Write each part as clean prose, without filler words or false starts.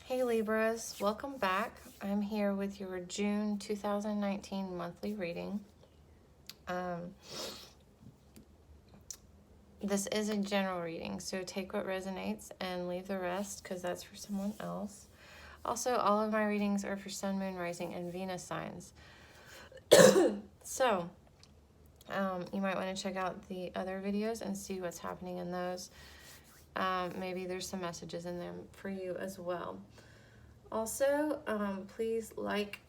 Hey Libras, welcome back. I'm here with your June 2019 monthly reading. This is a general reading, so take what resonates and leave the rest because that's for someone else. Also, all of my readings are for Sun, Moon, Rising, and Venus signs. So, you might want to check out the other videos and see what's happening in those. Maybe there's some messages in them for you as well. Also, please like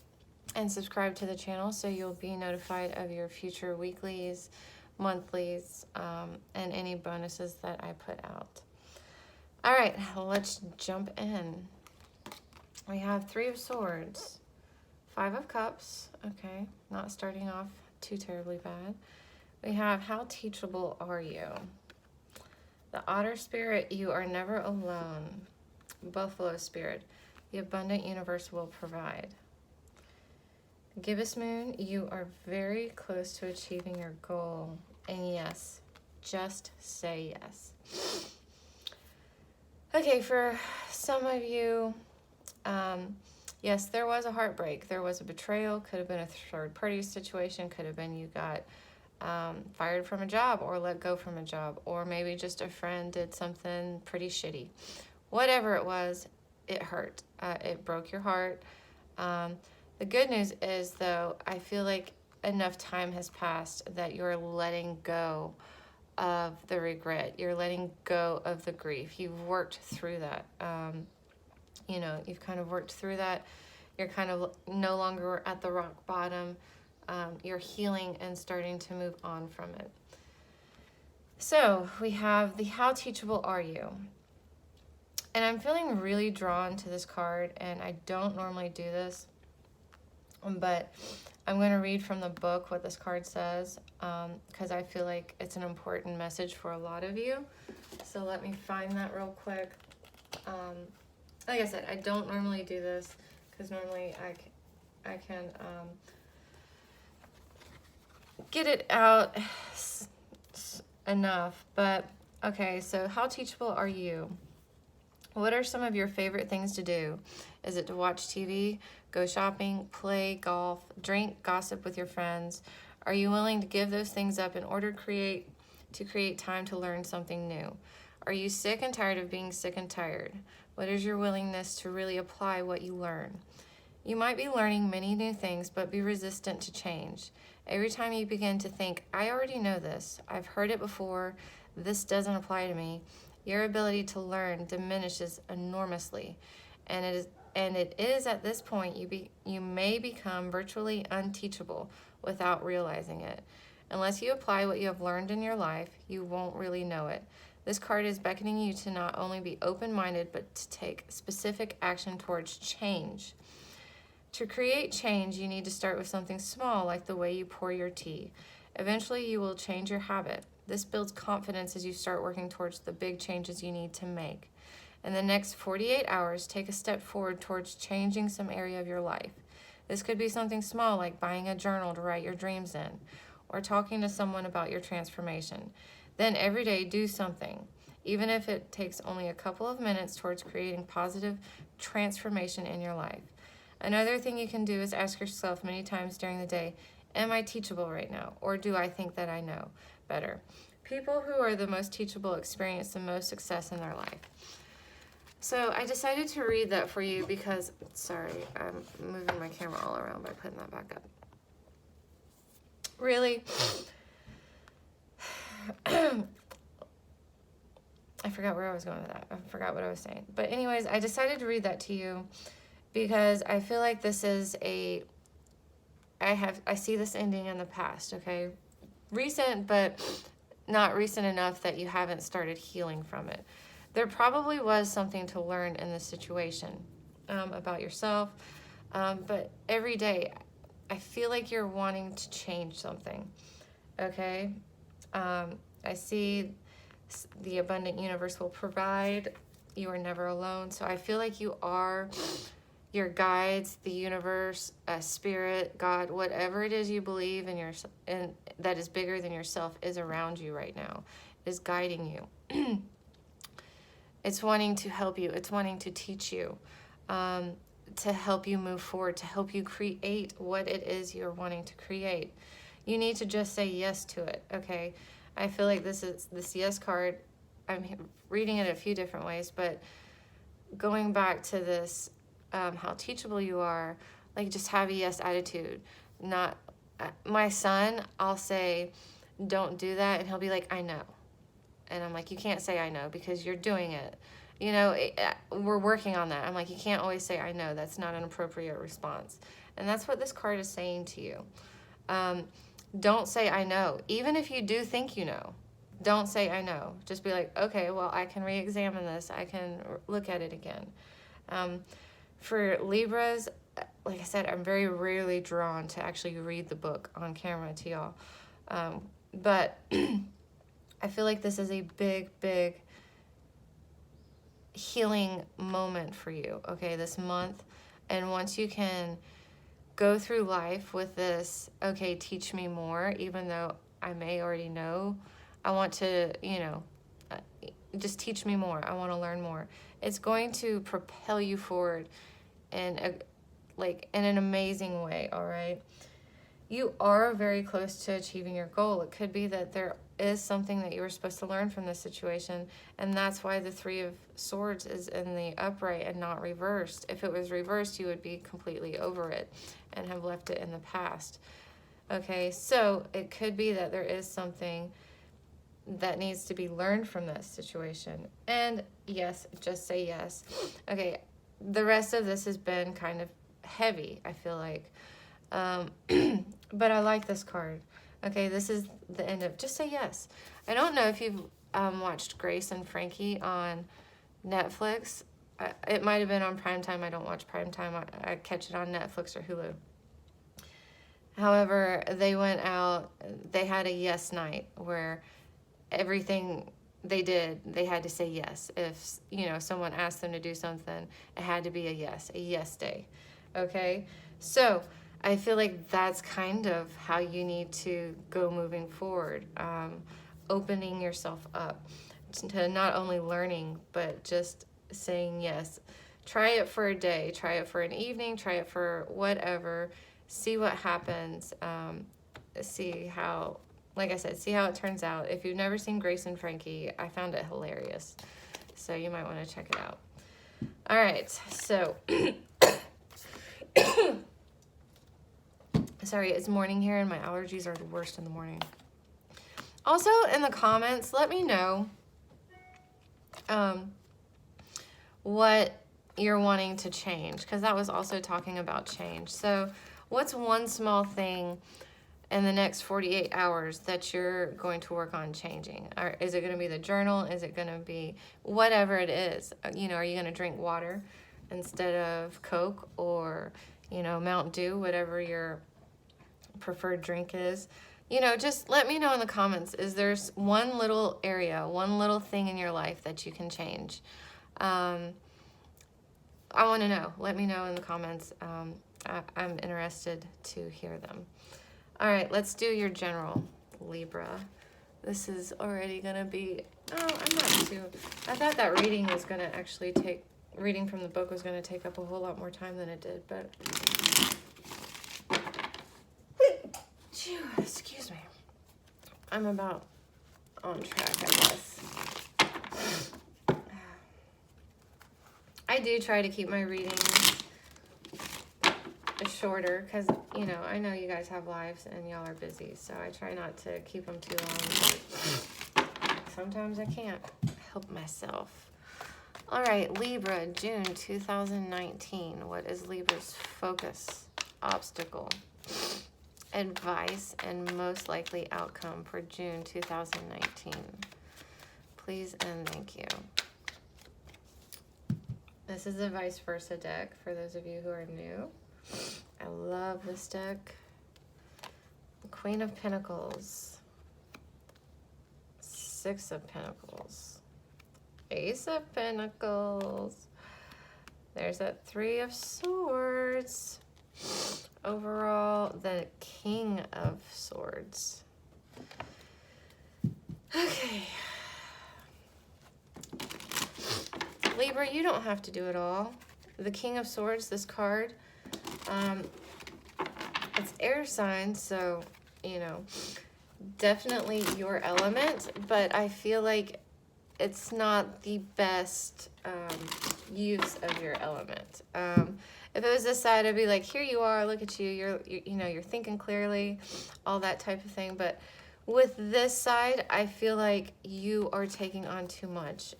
and subscribe to the channel so you'll be notified of your future weeklies, monthlies, and any bonuses that I put out. All right, let's jump in. We have Three of Swords, Five of Cups. Okay, not starting off too terribly bad. We have How Teachable Are You? The Otter Spirit, you are never alone. Buffalo Spirit, the abundant universe will provide. Gibbous Moon, you are very close to achieving your goal. And yes, just say yes. Okay, for some of you, yes, there was a heartbreak. There was a betrayal. Could have been a third-party situation. Could have been you got fired from a job or let go from a job. Or maybe just a friend did something pretty shitty. Whatever it was, it hurt. It broke your heart. The good news is, though, I feel like enough time has passed that you're letting go of the regret. You're letting go of the grief. You've worked through that. You've kind of worked through that. You're kind of no longer at the rock bottom. You're healing and starting to move on from it. So we have the How Teachable Are You? And I'm feeling really drawn to this card, and I don't normally do this, but I'm going to read from the book what this card says, because I feel like it's an important message for a lot of you. So let me find that real quick. Like I said, I don't normally do this, because normally I can get it out enough. But, okay, so how teachable are you? What are some of your favorite things to do? Is it to watch TV, go shopping, play golf, drink, gossip with your friends? Are you willing to give those things up in order to create time to learn something new? Are you sick and tired of being sick and tired? What is your willingness to really apply what you learn? You might be learning many new things, but be resistant to change. Every time you begin to think, I already know this, I've heard it before, this doesn't apply to me, your ability to learn diminishes enormously, and it is at this point you may become virtually unteachable without realizing it. Unless you apply what you have learned in your life, you won't really know it. This card is beckoning you to not only be open-minded, but to take specific action towards change. To create change, you need to start with something small, like the way you pour your tea. Eventually, you will change your habit. This builds confidence as you start working towards the big changes you need to make. In the next 48 hours, take a step forward towards changing some area of your life. This could be something small like buying a journal to write your dreams in, or talking to someone about your transformation. Then every day, do something, even if it takes only a couple of minutes towards creating positive transformation in your life. Another thing you can do is ask yourself many times during the day, am I teachable right now, or do I think that I know better? People who are the most teachable experience the most success in their life. So I decided to read that for you because, sorry, I'm moving my camera all around by putting that back up. Really, I forgot where I was going with that. I forgot what I was saying. But anyways, I decided to read that to you because I feel like this is I see this ending in the past, okay? Recent, but not recent enough that you haven't started healing from it. There probably was something to learn in this situation about yourself, but every day I feel like you're wanting to change something, okay? I see the abundant universe will provide. You are never alone. So I feel like you are your guides, the universe, spirit, God, whatever it is you believe in that is bigger than yourself is around you right now, is guiding you. It's wanting to help you. It's wanting to teach you. to help you move forward, to help you create what it is you're wanting to create. You need to just say yes to it, okay? I feel like this yes card, I'm reading it a few different ways, but going back to this, how teachable you are, like just have a yes attitude. Not, my son, I'll say, don't do that, and he'll be like, I know. And I'm like, you can't say I know because you're doing it. You know, we're working on that. I'm like, you can't always say I know. That's not an appropriate response. And that's what this card is saying to you. Don't say I know. Even if you do think you know, don't say I know. Just be like, okay, well, I can re-examine this. I can look at it again. For Libras, like I said, I'm very rarely drawn to actually read the book on camera to y'all. But I feel like this is a big, big healing moment for you, okay, this month. And once you can go through life with this, okay, teach me more, even though I may already know, I want to, you know, just teach me more. I want to learn more. It's going to propel you forward in in an amazing way, all right? You are very close to achieving your goal. It could be that there is something that you were supposed to learn from this situation, and that's why the Three of Swords is in the upright and not reversed. If it was reversed, you would be completely over it and have left it in the past. Okay, so it could be that there is something that needs to be learned from this situation. And yes, just say yes. Okay, the rest of this has been kind of heavy, I feel like. But I like this card. Okay, this is the end of, just say yes. I don't know if you've watched Grace and Frankie on Netflix. It might have been on Primetime. I don't watch Primetime. I catch it on Netflix or Hulu. However, they went out, they had a yes night where everything they did, they had to say yes. If, you know, someone asked them to do something, it had to be a yes day. Okay? So I feel like that's kind of how you need to go moving forward, opening yourself up to not only learning, but just saying yes. Try it for a day, try it for an evening, try it for whatever, see what happens, see how, like I said, see how it turns out. If you've never seen Grace and Frankie, I found it hilarious, so you might want to check it out. All right, so sorry, it's morning here and my allergies are the worst in the morning. Also, in the comments, let me know what you're wanting to change, because that was also talking about change. So what's one small thing in the next 48 hours that you're going to work on changing? Or is it going to be the journal? Is it going to be whatever it is? You know, are you going to drink water instead of Coke, or, you know, Mountain Dew, whatever your preferred drink is? You know, just let me know in the comments. Is there one little area, one little thing in your life that you can change? I want to know. Let me know in the comments. I'm interested to hear them. All right, let's do your general, Libra. This is already going to be, I'm not too, I thought that reading was going to actually reading from the book was going to take up a whole lot more time than it did, but excuse me. I'm about on track, I guess. I do try to keep my readings shorter because, you know, I know you guys have lives and y'all are busy, so I try not to keep them too long, but sometimes I can't help myself. All right, Libra, June 2019. What is Libra's focus, obstacle, advice, and most likely outcome for June 2019? Please and thank you. This is the vice versa deck for those of you who are new. I love this deck. Queen of Pentacles, Six of Pentacles, Ace of Pentacles. There's that Three of Swords. Overall, the King of Swords. Okay. Libra, you don't have to do it all. the King of Swords, this card, it's air sign, so, you know, definitely your element, but I feel like it's not the best use of your element. If it was this side, I'd be like, here you are, look at you, you know, you're thinking clearly, all that type of thing. But with this side, I feel like you are taking on too much.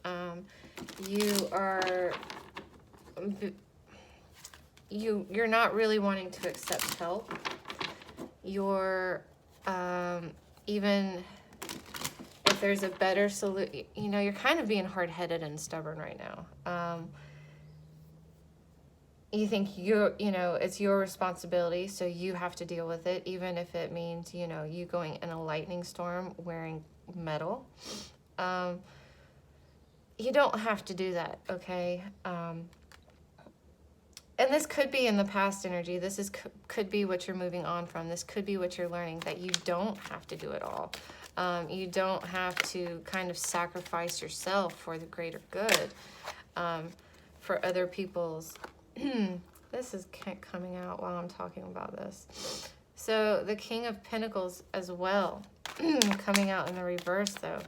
You're not really wanting to accept help. You're even if there's a better solution, you know, you're kind of being hard-headed and stubborn right now. You think you know, it's your responsibility, so you have to deal with it, even if it means, you know, you going in a lightning storm wearing metal. You don't have to do that, okay? And this could be in the past energy. This is could be what you're moving on from. This could be what you're learning, that you don't have to do it all. You don't have to kind of sacrifice yourself for the greater good, for other people's... This is coming out while I'm talking about this. So the King of Pentacles as well, coming out in the reverse though.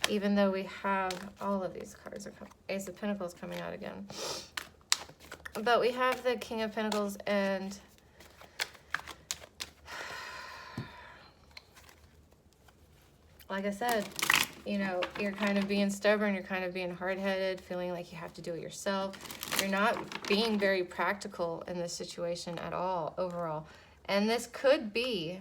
Even though we have all of these cards, Ace of Pentacles coming out again. But we have the King of Pentacles and like I said, you know, you're kind of being stubborn, you're kind of being hard-headed, feeling like you have to do it yourself. You're not being very practical in this situation at all, overall. And this could be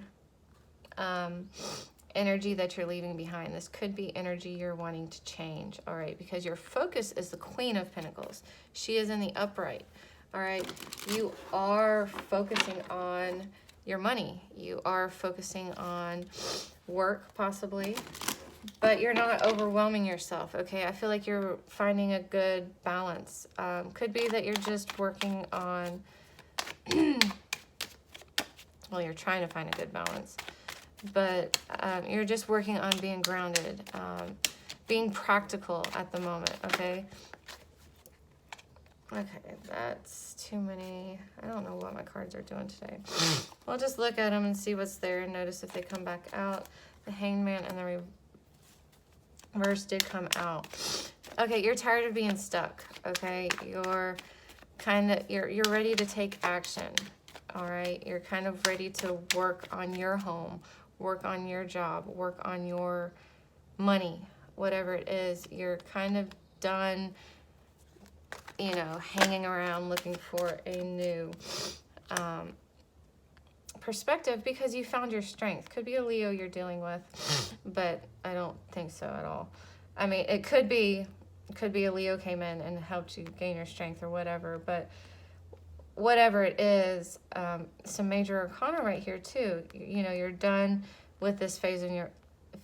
energy that you're leaving behind. This could be energy you're wanting to change, all right? Because your focus is the Queen of Pentacles. She is in the upright, all right? You are focusing on your money. You are focusing on work, possibly. But you're not overwhelming yourself, okay? I feel like you're finding a good balance. Could be that you're just working on... well, you're trying to find a good balance. But you're just working on being grounded, being practical at the moment, okay? Okay, that's too many. I don't know what my cards are doing today. We'll just look at them and see what's there and notice if they come back out. The Hanged Man and the reverse did come out. Okay, you're tired of being stuck, okay? You're kind of, you're ready to take action, all right? You're kind of ready to work on your home, work on your job, work on your money, whatever it is. You're kind of done, you know, hanging around looking for a new perspective because you found your strength. Could be a Leo you're dealing with, but I don't think so at all. I mean, it could be a Leo came in and helped you gain your strength or whatever, but whatever it is, some major arcana right here too. You know, you're done with this phase in your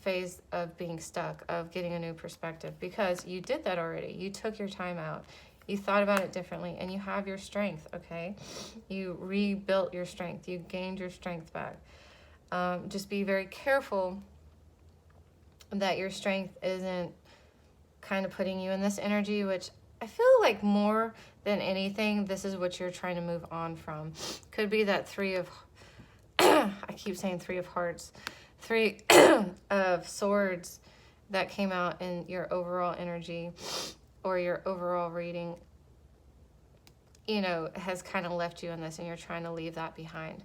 phase of being stuck, of getting a new perspective, because you did that already. You took your time out. You thought about it differently, and you have your strength, okay? You rebuilt your strength. You gained your strength back. Just be very careful that your strength isn't kind of putting you in this energy, which I feel like more than anything, this is what you're trying to move on from. Could be that Three of... I keep saying Three of Hearts. Three of Swords that came out in your overall energy or your overall reading, you know, has kind of left you in this and you're trying to leave that behind.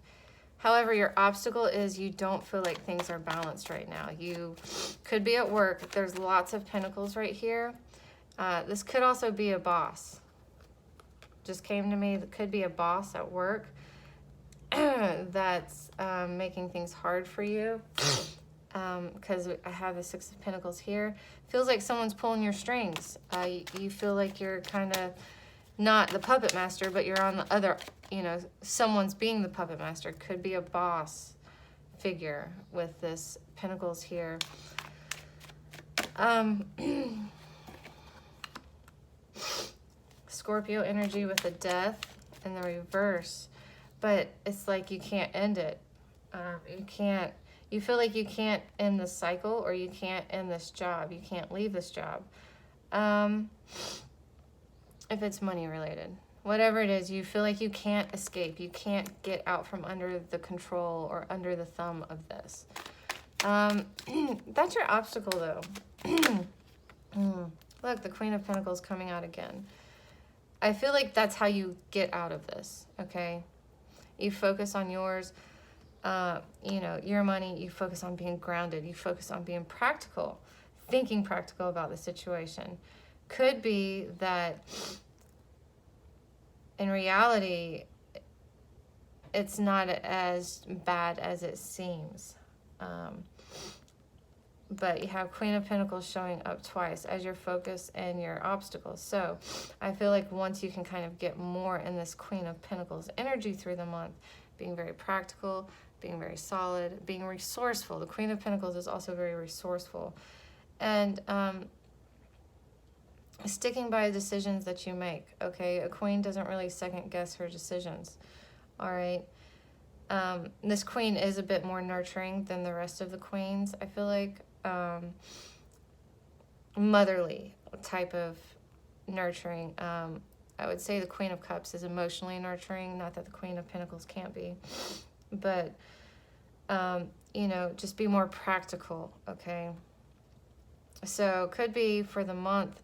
However, your obstacle is you don't feel like things are balanced right now. You could be at work. There's lots of pentacles right here. This could also be a boss. Just came to me. That could be a boss at work that's making things hard for you. Because I have the Six of Pentacles here. Feels like someone's pulling your strings. You feel like you're kind of not the puppet master, but you're on the other, you know, someone's being the puppet master. Could be a boss figure with this Pentacles here. Scorpio energy with the Death in the reverse. But it's like you can't end it. You feel like you can't end the cycle, or you can't end this job. You can't leave this job. If it's money related. Whatever it is, you feel like you can't escape. You can't get out from under the control or under the thumb of this. That's your obstacle, though. Look, the Queen of Pentacles coming out again. I feel like that's how you get out of this, okay? You focus on yours, you know, your money. You focus on being grounded. You focus on being practical, thinking practical about the situation. Could be that in reality, it's not as bad as it seems. But you have Queen of Pentacles showing up twice as your focus and your obstacles. So I feel like once you can kind of get more in this Queen of Pentacles energy through the month, being very practical, being very solid, being resourceful. The Queen of Pentacles is also very resourceful. And sticking by decisions that you make, okay? A queen doesn't really second guess her decisions, all right? This queen is a bit more nurturing than the rest of the queens. I feel like motherly type of nurturing. I would say the Queen of Cups is emotionally nurturing. Not that the Queen of Pentacles can't be. But, you know, just be more practical, okay? So could be for the month,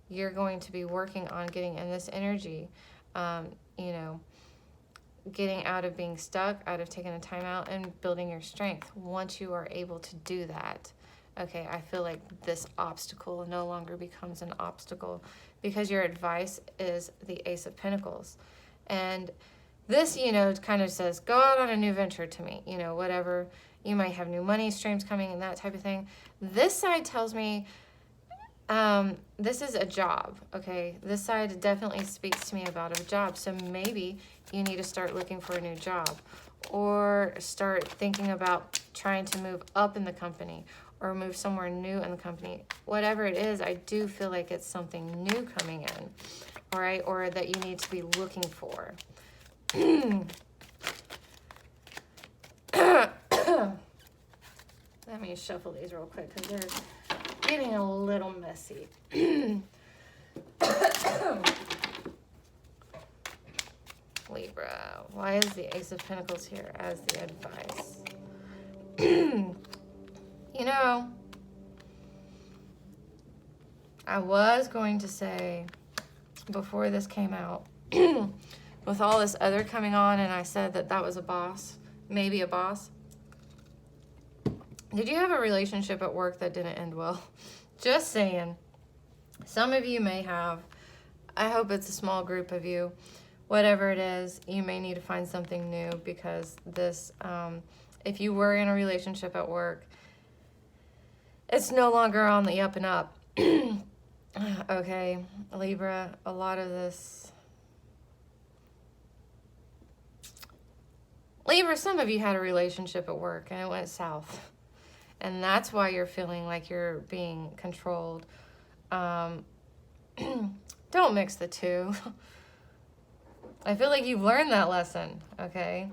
you're going to be working on getting in this energy, you know, getting out of being stuck, out of taking a time out, and building your strength. Once you are able to do that, okay, I feel like this obstacle no longer becomes an obstacle because your advice is the Ace of Pentacles. And this, you know, kind of says, go out on a new venture to me, you know, whatever. You might have new money streams coming and that type of thing. This side tells me this is a job, okay? This side definitely speaks to me about a job. So maybe you need to start looking for a new job or start thinking about trying to move up in the company or move somewhere new in the company. Whatever it is, I do feel like it's something new coming in, all right? Or that you need to be looking for. Let me shuffle these real quick because they're getting a little messy. Libra, why is the Ace of Pentacles here as the advice? You know, I was going to say before this came out, with all this other coming on, and I said that that was a boss, maybe a boss. Did you have a relationship at work that didn't end well? Just saying. Some of you may have. I hope it's a small group of you. Whatever it is, you may need to find something new because this, if you were in a relationship at work, it's no longer on the up and up. Okay, Libra, a lot of this. Libra, some of you had a relationship at work and it went south. And that's why you're feeling like you're being controlled. Don't mix the two. I feel like you've learned that lesson, okay?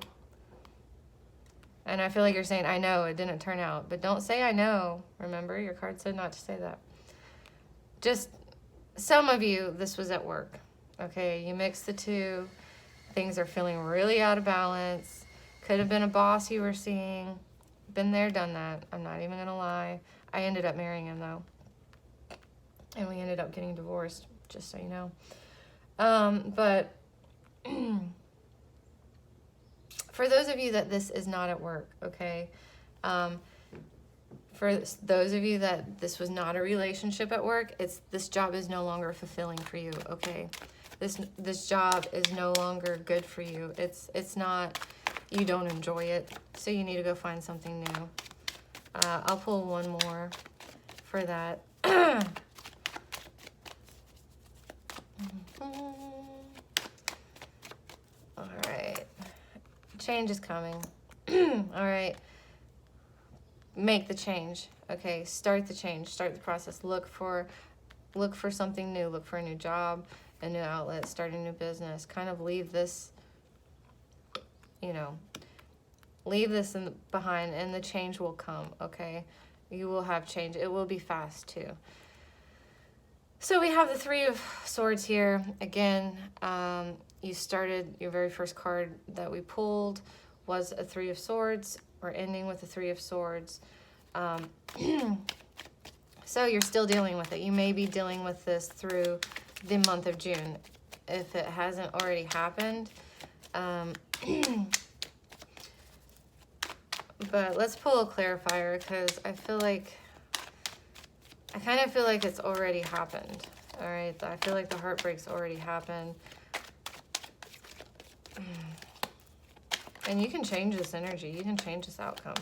And I feel like you're saying, I know, it didn't turn out. But don't say I know. Remember, your card said not to say that. Just, some of you, this was at work, okay? You mix the two. Things are feeling really out of balance. Could have been a boss you were seeing. Been there, done that. I'm not even gonna lie. I ended up marrying him though. And we ended up getting divorced, just so you know. But for those of you that this is not at work, okay? For those of you that this was not a relationship at work, this job is no longer fulfilling for you, okay? This job is no longer good for you. It's not, you don't enjoy it, so you need to go find something new. I'll pull one more for that. All right. Change is coming. All right. Make the change. Okay, start the change. Start the process. Look for something new. Look for a new job, a new outlet, start a new business. Kind of leave this, you know, leave this behind and the change will come, okay? You will have change. It will be fast too. So we have the Three of Swords here. Again, you started, your very first card that we pulled was a Three of Swords. We're ending with the Three of Swords. So you're still dealing with it. You may be dealing with this through the month of June. If it hasn't already happened. But let's pull a clarifier because I kind of feel like it's already happened. All right, I feel like the heartbreak's already happened. And you can change this energy. You can change this outcome.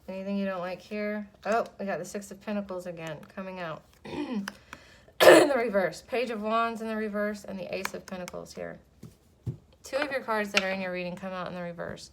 Anything you don't like here? Oh, we got the Six of Pentacles again coming out. In the reverse. Page of Wands in the reverse and the Ace of Pentacles here. Two of your cards that are in your reading come out in the reverse.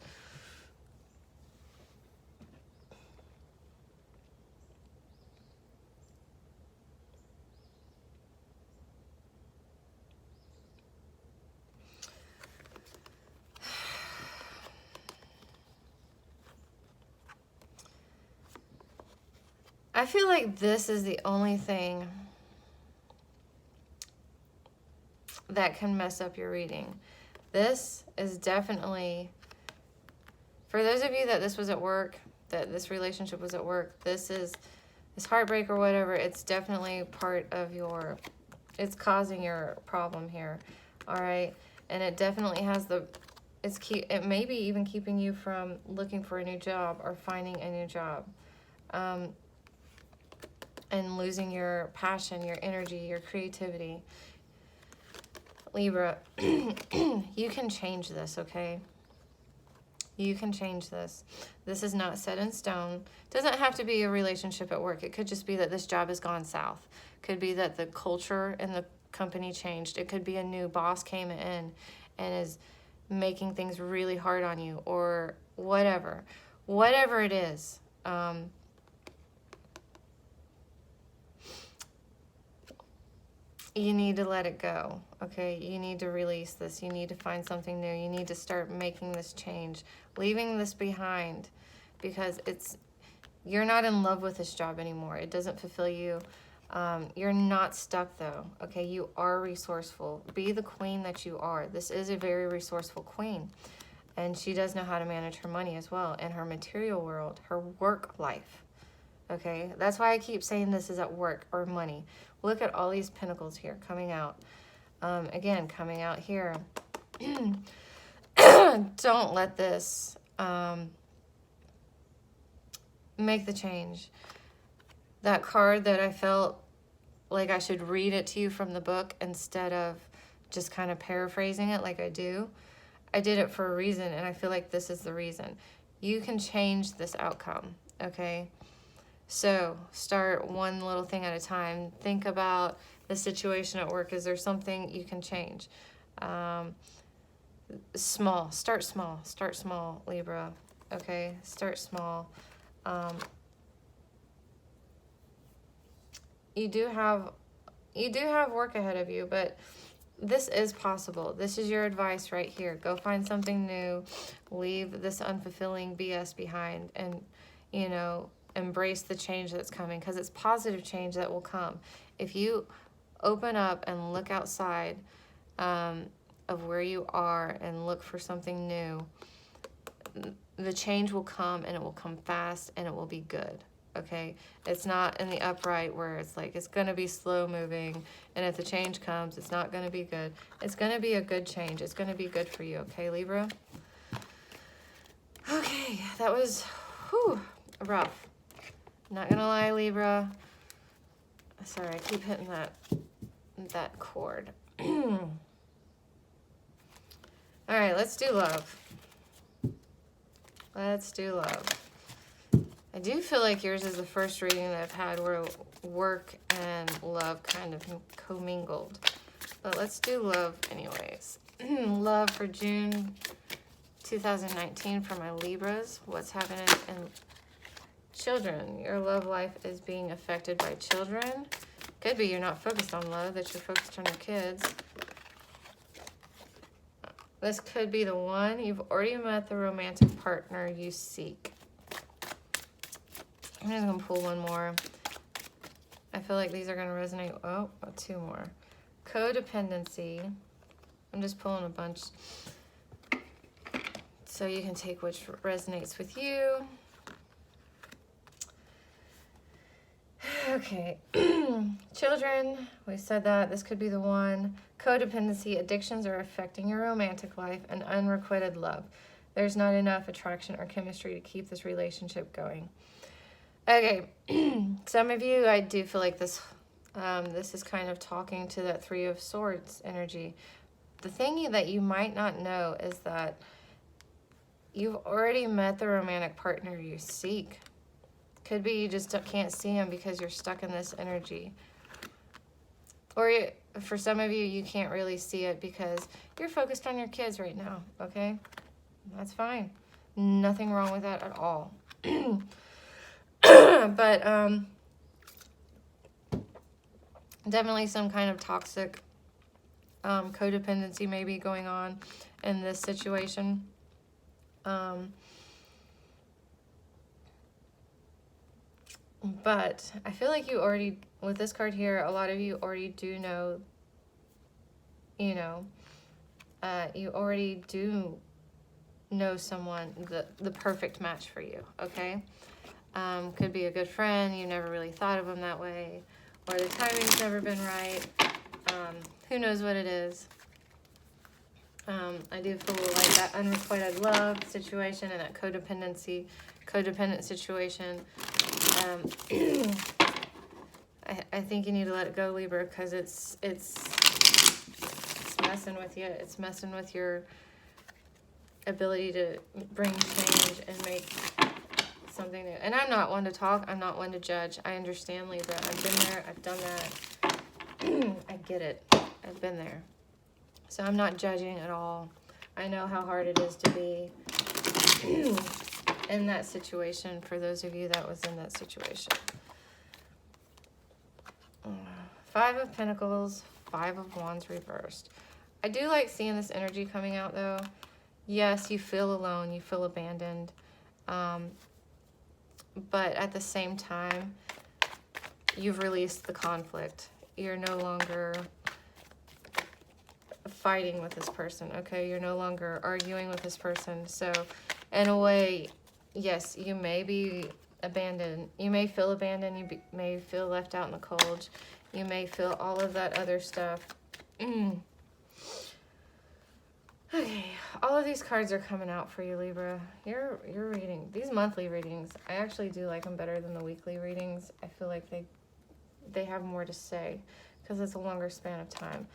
I feel like this is the only thing that can mess up your reading. This is definitely, for those of you that this was at work, that this relationship was at work, this heartbreak or whatever, it's definitely part of your, it's causing your problem here, all right? And it definitely has it may be even keeping you from looking for a new job or finding a new job. And losing your passion, your energy, your creativity. Libra, you can change this, okay? You can change this. This is not set in stone. Doesn't have to be a relationship at work. It could just be that this job has gone south. Could be that the culture in the company changed. It could be a new boss came in and is making things really hard on you or whatever. Whatever it is. You need to let it go, okay? You need to release this. You need to find something new. You need to start making this change, leaving this behind because you're not in love with this job anymore. It doesn't fulfill you. You're not stuck though, okay? You are resourceful. Be the queen that you are. This is a very resourceful queen, and she does know how to manage her money as well in her material world, her work life. Okay, that's why I keep saying this is at work or money. Look at all these pentacles here coming out. Again, coming out here. Don't let this make the change. That card that I felt like I should read it to you from the book instead of just kind of paraphrasing it like I do. I did it for a reason, and I feel like this is the reason. You can change this outcome, okay? So start one little thing at a time. Think about the situation at work. Is there something you can change? Small. Start small. Start small, Libra. Okay? Start small. You do have work ahead of you, but this is possible. This is your advice right here. Go find something new. Leave this unfulfilling BS behind and, you know, embrace the change that's coming because it's positive change that will come. If you open up and look outside of where you are and look for something new, the change will come and it will come fast and it will be good. Okay, it's not in the upright where it's like it's going to be slow moving, and if the change comes, it's not going to be good. It's going to be a good change. It's going to be good for you. Okay, Libra? Okay, that was rough. Not going to lie, Libra. Sorry, I keep hitting that chord. All right, let's do love. Let's do love. I do feel like yours is the first reading that I've had where work and love kind of commingled. But let's do love anyways. Love for June 2019 for my Libras. What's happening in children? Your love life is being affected by children. Could be you're not focused on love, that you're focused on your kids. This could be the one. You've already met the romantic partner you seek. I'm just going to pull one more. I feel feel like these are going to resonate. Oh, 2 more. Codependency. I'm just pulling a bunch so you can take which resonates with you. Okay. Children, we said that. This could be the one. Codependency. Addictions are affecting your romantic life and unrequited love. There's not enough attraction or chemistry to keep this relationship going. Okay. Some of you, I do feel like this is kind of talking to that 3 of Swords energy. The thing that you might not know is that you've already met the romantic partner you seek. Could be you just can't see him because you're stuck in this energy. Or for some of you, you can't really see it because you're focused on your kids right now, okay? That's fine. Nothing wrong with that at all. But definitely some kind of toxic codependency may be going on in this situation. But I feel like you already, with this card here, a lot of you already do know, you know, you already do know someone, the perfect match for you, okay? Could be a good friend, you never really thought of them that way, or the timing's never been right. Who knows what it is. I do feel like that unrequited love situation and that codependent situation. I think you need to let it go, Libra, because it's messing with you. It's messing with your ability to bring change and make something new. And I'm not one to talk. I'm not one to judge. I understand, Libra. I've been there. I've done that. I get it. I've been there. So I'm not judging at all. I know how hard it is to be in that situation, for those of you that was in that situation. 5 of Pentacles, 5 of Wands reversed. I do like seeing this energy coming out, though. Yes, you feel alone, you feel abandoned. But at the same time, you've released the conflict. You're no longer fighting with this person, okay? You're no longer arguing with this person. So, in a way, yes, you may be abandoned. You may feel abandoned. You may feel left out in the cold. You may feel all of that other stuff. Okay, all of these cards are coming out for you, Libra. Your reading, these monthly readings, I actually do like them better than the weekly readings. I feel like they have more to say because it's a longer span of time.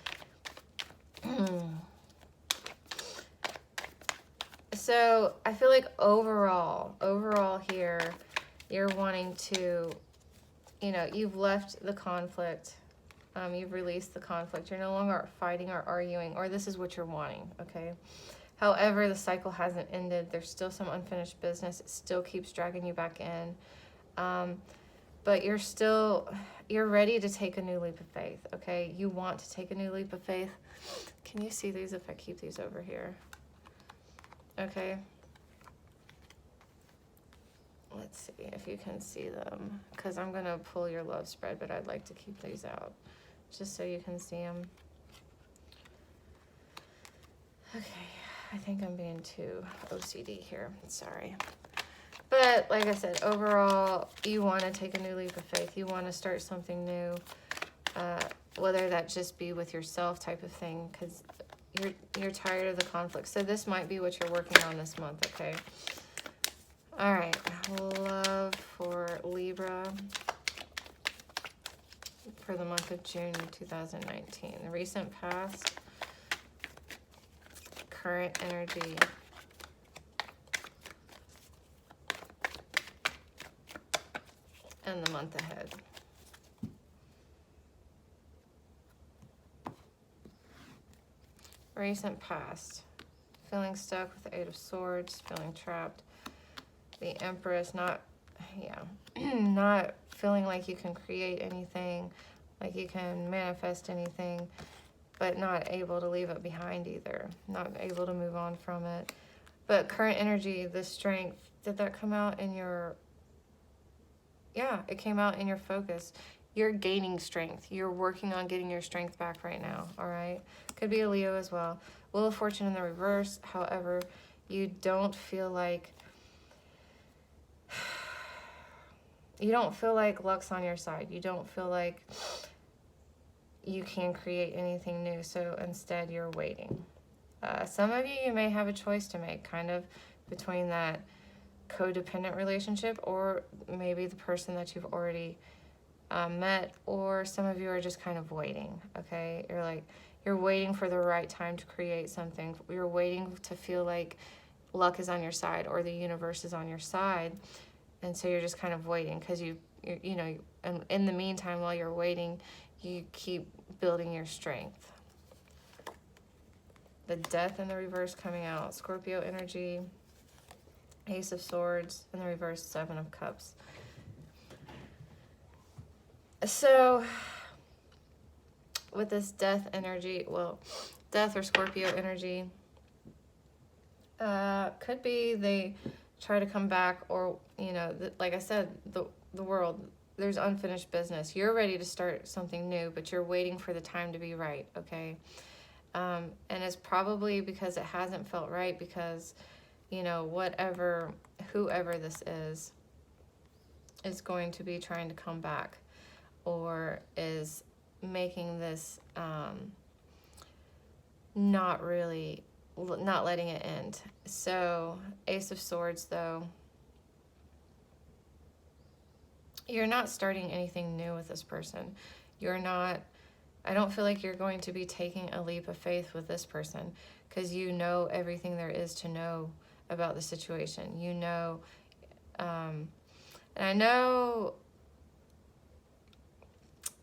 So I feel like overall here, you're wanting to, you know, you've left the conflict. You've released the conflict. You're no longer fighting or arguing, or this is what you're wanting, okay? However, the cycle hasn't ended. There's still some unfinished business. It still keeps dragging you back in. But you're ready to take a new leap of faith, okay? You want to take a new leap of faith. Can you see these if I keep these over here? Okay. Let's see if you can see them, because I'm going to pull your love spread, but I'd like to keep these out just so you can see them. Okay, I think I'm being too OCD here. Sorry. But like I said, overall, you want to take a new leap of faith. You want to start something new, whether that just be with yourself type of thing, because you're tired of the conflict. So this might be what you're working on this month, okay? All right, love for Libra for the month of June 2019. The recent past, current energy, and the month ahead. Recent past, feeling stuck with the 8 of Swords, feeling trapped. The Empress, not feeling like you can create anything, like you can manifest anything, but not able to leave it behind either. Not able to move on from it. But current energy, the strength, did that come out in your... Yeah, it came out in your focus. you're gaining strength. You're working on getting your strength back right now, all right? Could be a Leo as well. Wheel of Fortune in the reverse. However, you don't feel like luck's on your side. You don't feel like you can create anything new. So instead, you're waiting. Some of you may have a choice to make, kind of between that codependent relationship or maybe the person that you've already met, or some of you are just kind of waiting, okay? You're waiting for the right time to create something. You're waiting to feel like luck is on your side or the universe is on your side. And so you're just kind of waiting because you know, and in the meantime, while you're waiting, you keep building your strength. The Death in the reverse coming out. Scorpio energy. Ace of Swords in the reverse. Seven of Cups. So with this Death energy, well, Death or Scorpio energy, could be they try to come back, or, you know, like I said, the world, there's unfinished business. You're ready to start something new, but you're waiting for the time to be right, okay? And it's probably because it hasn't felt right, because, you know, whoever this is going to be trying to come back, or is making this not letting it end. So Ace of Swords, though, you're not starting anything new with this person. I don't feel like you're going to be taking a leap of faith with this person, because you know everything there is to know about the situation. You know, and I know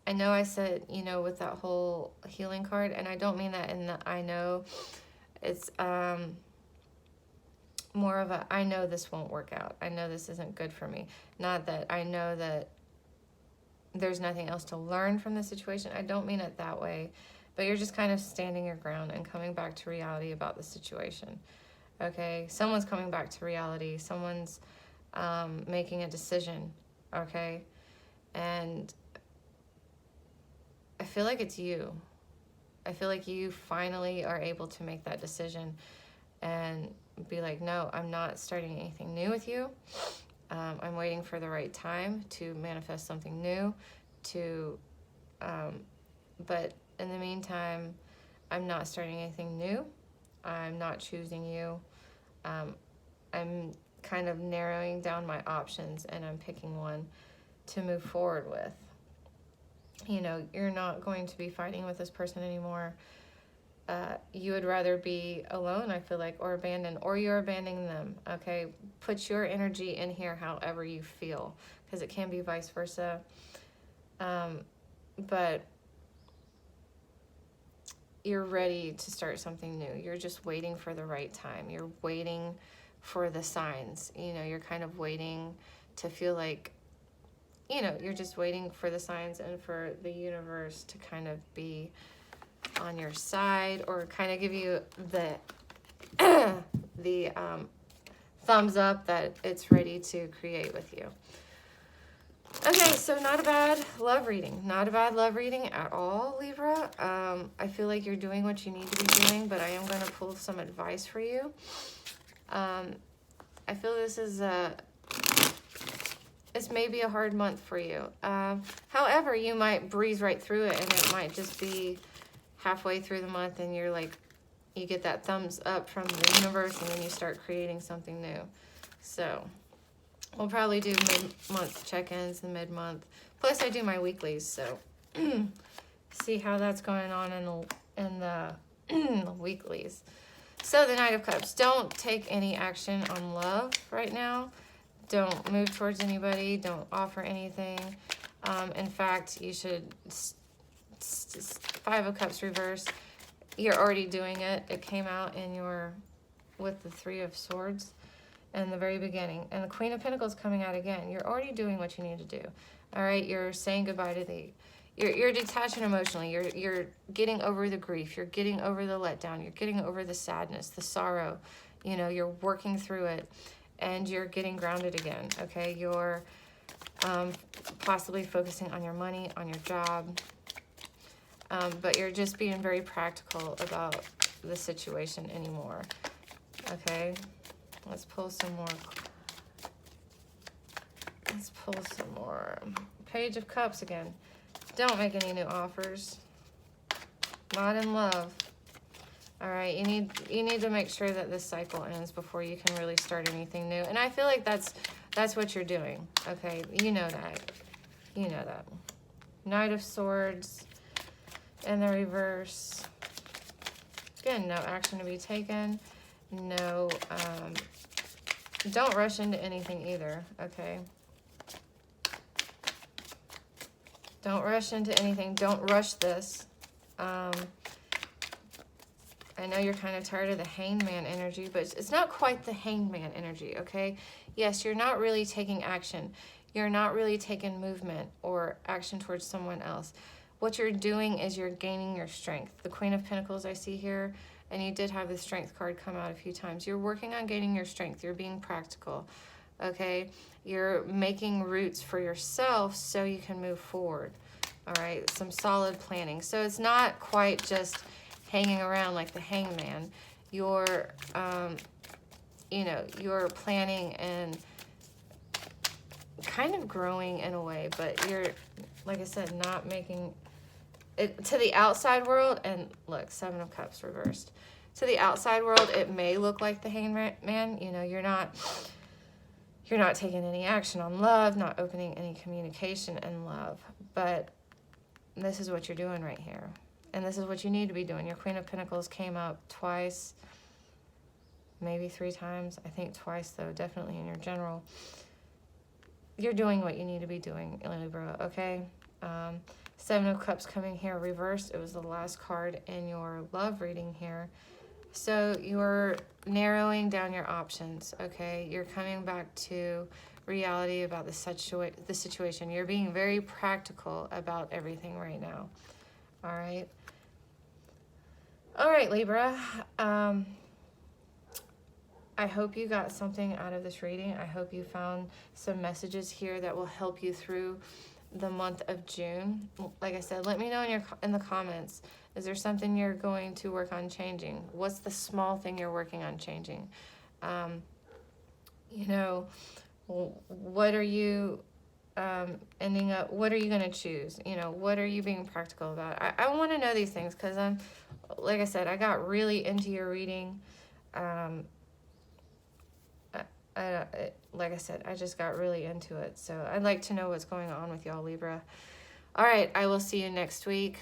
I said, you know, with that whole healing card, and I don't mean that in the I know. It's more of a, I know this won't work out. I know this isn't good for me. Not that I know that there's nothing else to learn from the situation. I don't mean it that way. But you're just kind of standing your ground and coming back to reality about the situation. Okay? Someone's coming back to reality. Someone's making a decision. Okay? And I feel like it's you. I feel like you finally are able to make that decision and be like, no, I'm not starting anything new with you. I'm waiting for the right time to manifest something new, but in the meantime, I'm not starting anything new. I'm not choosing you. I'm kind of narrowing down my options, and I'm picking one to move forward with. You know, you're not going to be fighting with this person anymore. You would rather be alone, I feel like, or abandoned, or you're abandoning them, okay? Put your energy in here however you feel, because it can be vice versa. But you're ready to start something new. You're just waiting for the right time. You're waiting for the signs. You know, you're kind of waiting to feel like, you know, you're just waiting for the signs and for the universe to kind of be on your side, or kind of give you the thumbs up that it's ready to create with you. Okay, so not a bad love reading. Not a bad love reading at all, Libra. I feel like you're doing what you need to be doing, but I am going to pull some advice for you. I feel this is it's maybe a hard month for you. However, you might breeze right through it, and it might just be halfway through the month and you're like, you get that thumbs up from the universe, and then you start creating something new. So we'll probably do mid-month check-ins and mid-month. Plus I do my weeklies, so see how that's going on in the weeklies. So the Knight of Cups. Don't take any action on love right now. Don't move towards anybody. Don't offer anything. In fact, you should... Five of Cups reverse. You're already doing it. It came out in with the Three of Swords in the very beginning. And the Queen of Pentacles coming out again. You're already doing what you need to do. All right? You're saying goodbye to you're detaching emotionally. You're getting over the grief. You're getting over the letdown. You're getting over the sadness, the sorrow. You know, you're working through it, and you're getting grounded again. Okay? You're possibly focusing on your money, on your job. But you're just being very practical about the situation anymore. Okay, let's pull some more. Let's pull some more. Page of Cups again. Don't make any new offers. Not in love. All right, you need to make sure that this cycle ends before you can really start anything new. And I feel like that's what you're doing. Okay, you know that. You know that. Knight of Swords in the reverse. Again, no action to be taken. No, don't rush into anything either, okay? Don't rush into anything. Don't rush this. I know you're kind of tired of the hangman energy, but it's not quite the hangman energy, okay? Yes, you're not really taking action. You're not really taking movement or action towards someone else. What you're doing is you're gaining your strength. The Queen of Pentacles I see here, and you did have the Strength card come out a few times. You're working on gaining your strength. You're being practical, okay? You're making roots for yourself so you can move forward, all right? Some solid planning. So it's not quite just hanging around like the hangman. You're, you know, you're planning and kind of growing in a way, but you're, like I said, not making it to the outside world. And look, Seven of Cups reversed. To the outside world, it may look like the hangman. You know, you're not taking any action on love, not opening any communication in love, but this is what you're doing right here. And this is what you need to be doing. Your Queen of Pentacles came up twice, maybe 3 times. I think twice, though, definitely in your general. You're doing what you need to be doing, Libra, okay? Seven of Cups coming here reversed. It was the last card in your love reading here. So you're narrowing down your options, okay? You're coming back to reality about the situation. You're being very practical about everything right now, all right? All right, Libra. I hope you got something out of this reading. I hope you found some messages here that will help you through the month of June. Like I said, let me know in the comments. Is there something you're going to work on changing? What's the small thing you're working on changing? You know, what are you ending up, what are you going to choose? You know, what are you being practical about? I want to know these things because like I said, I got really into your reading. Like I said, I just got really into it. So I'd like to know what's going on with y'all, Libra. All right, I will see you next week